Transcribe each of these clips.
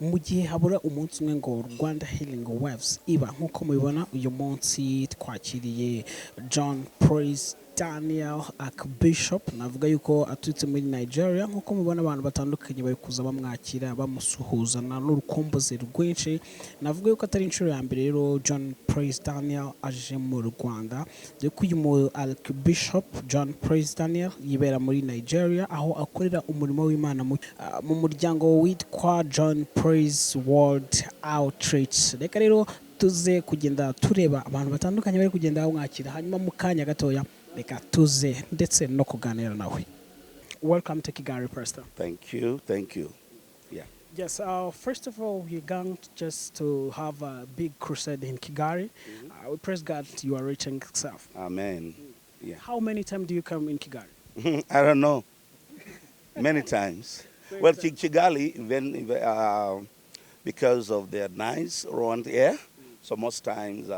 mu gihe habura umunsi umwe ngo Rwanda Healing Waves iba nk'uko mubibona uyu munsi twakiriye John Praise Daniel Archbishop navuga yuko aturutse muri Nigeria nk'uko mubibona abantu batandukanye bari kuza bamwakira bamusuhuzana n'urukumbuzi rwinshi navuga yuko atari inshuro ya mbere rero John Praise Daniel aje mu Rwanda dore ko uyu mu Archbishop John Praise Daniel yibera muri Nigeria aho akorera umurimo w'Imana mu muryango witwa John Praise World Outreach. Reka rero tuze kugenda tureba abantu batandukanye bari kugenda bamwakira hanyuma mu kanya gatoya reka tuze ndetse no kuganira nawe. Welcome to Kigali, Pastor. Thank you. Thank you. Yeah. Yes, first of all, we're going just to have a big crusade in Kigali. We praise God you are reaching yourself. Amen. Yeah. How many times do you come in Kigali? I don't know. Many times. Well, Kigali, because of their nice around air, so most times,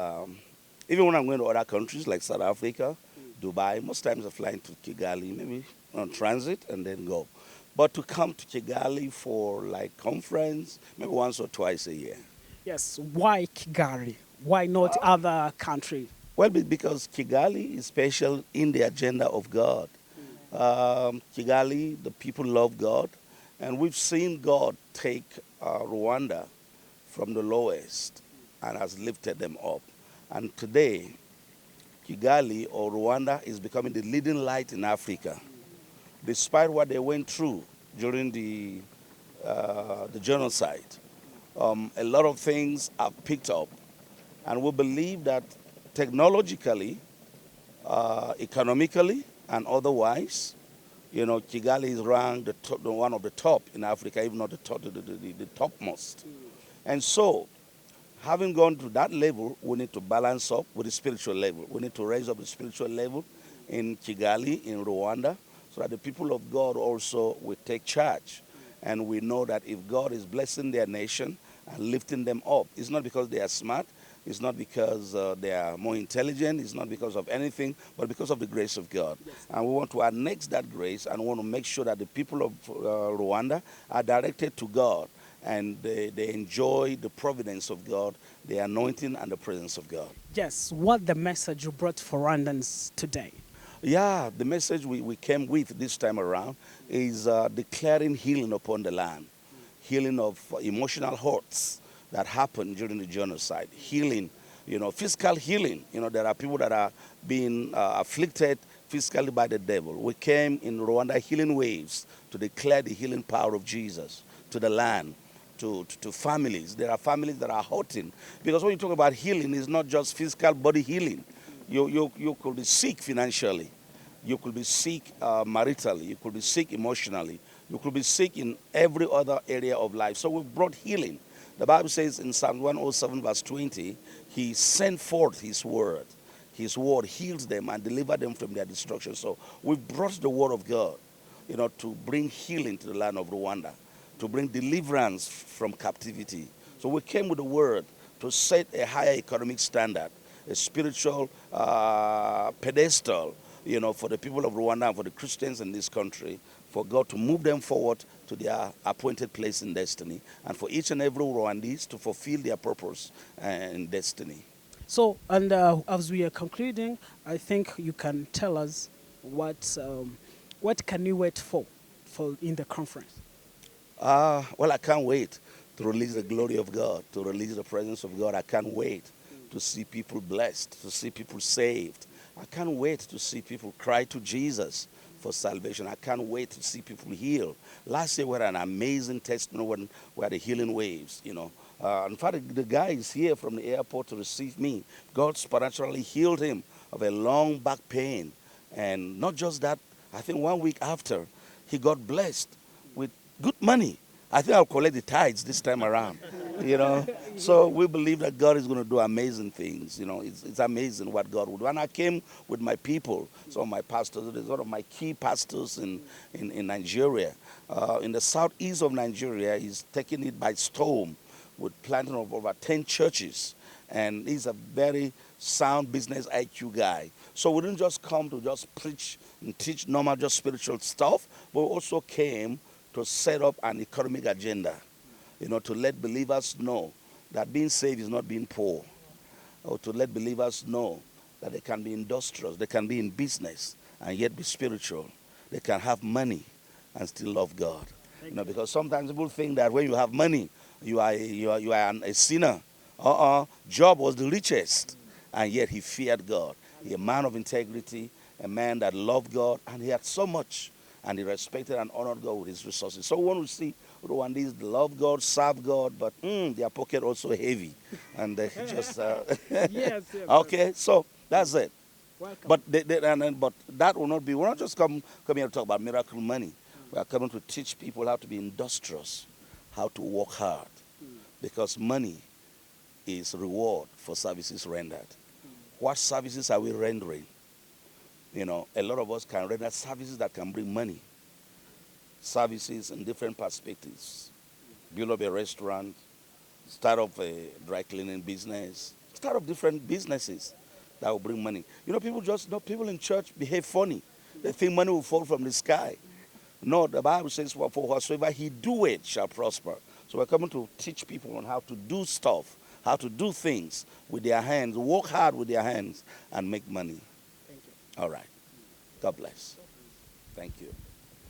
even when I'm going to other countries like South Africa, Dubai, most times I fly into Kigali, maybe on transit and then go. But to come to Kigali for like conference, maybe once or twice a year. Yes, why Kigali? Why not other country? Well, because Kigali is special in the agenda of God. Kigali, the people love God, and we've seen God take Rwanda from the lowest and has lifted them up. And today, Kigali or Rwanda is becoming the leading light in Africa. Despite what they went through during the genocide, a lot of things have picked up, and we believe that technologically, economically, and otherwise, you know, Kigali is ranked one of the top in Africa, if not the topmost. And so, having gone to that level, we need to balance up with the spiritual level. We need to raise up the spiritual level in Kigali, in Rwanda, so that the people of God also will take charge. And we know that if God is blessing their nation and lifting them up, it's not because they are smart, it's not because they are more intelligent, it's not because of anything, but because of the grace of God. Yes. And we want to annex that grace and want to make sure that the people of Rwanda are directed to God and they enjoy the providence of God, the anointing and the presence of God. Yes, what the message you brought for Rwandans today? Yeah, the message we came with this time around is declaring healing upon the land, healing of emotional hurts that happened during the genocide, healing, you know, physical healing. You know, there are people that are being afflicted physically by the devil. We came in Rwanda healing waves to declare the healing power of Jesus to the land, to families. There are families that are hurting. Because when you talk about healing, it's not just physical body healing. You could be sick financially. You could be sick maritally. You could be sick emotionally. You could be sick in every other area of life. So we've brought healing. The Bible says in Psalm 107 verse 20, he sent forth his word. His word heals them and delivers them from their destruction. So we've brought the word of God, you know, to bring healing to the land of Rwanda, to bring deliverance from captivity. So we came with the word to set a higher economic standard, a spiritual pedestal, you know, for the people of Rwanda and for the Christians in this country, for God to move them forward to their appointed place in destiny, and for each and every Rwandese to fulfill their purpose and destiny. So, and as we are concluding, I think you can tell us what can you wait for in the conference? Well, I can't wait to release the glory of God, to release the presence of God. I can't wait to see people blessed, to see people saved. I can't wait to see people cry to Jesus for salvation. I can't wait to see people healed. Last year we had an amazing testimony when we had the healing waves, you know. In fact, the guy is here from the airport to receive me. God supernaturally healed him of a long back pain. And not just that, I think 1 week after, he got blessed with good money. I think I'll collect the tithes this time around, you know. So we believe that God is going to do amazing things, you know. It's amazing what God will do. And I came with my people, some of my pastors. There's one of my key pastors in Nigeria. In the southeast of Nigeria, he's taking it by storm with planting of over 10 churches. And he's a very sound business IQ guy. So we didn't just come to just preach and teach normal, just spiritual stuff, but we also came to set up an economic agenda. to let believers know that being saved is not being poor, or to let believers know that they can be industrious, they can be in business and yet be spiritual. They can have money and still love God. Because sometimes people think that when you have money, you are a sinner. Job was the richest, and yet he feared God. A man of integrity, a man that loved God, and he had so much, and he respected and honored God with his resources. So when we see Rwandese love God, serve God, but their pocket also heavy, and they just Yes, yes. okay. So that's it. Welcome. But but that will not be. We're not just come here to talk about miracle money. We are coming to teach people how to be industrious, how to work hard, because money is reward for services rendered. What services are we rendering? A lot of us can render services that can bring money. Services in different perspectives. Build up a restaurant, start up a dry cleaning business, start up different businesses that will bring money. People in church behave funny. They think money will fall from the sky. No, the Bible says, for whatsoever he doeth shall prosper. So we're coming to teach people on how to do stuff, how to do things with their hands, work hard with their hands, and make money. Thank you. All right. God bless. Thank you.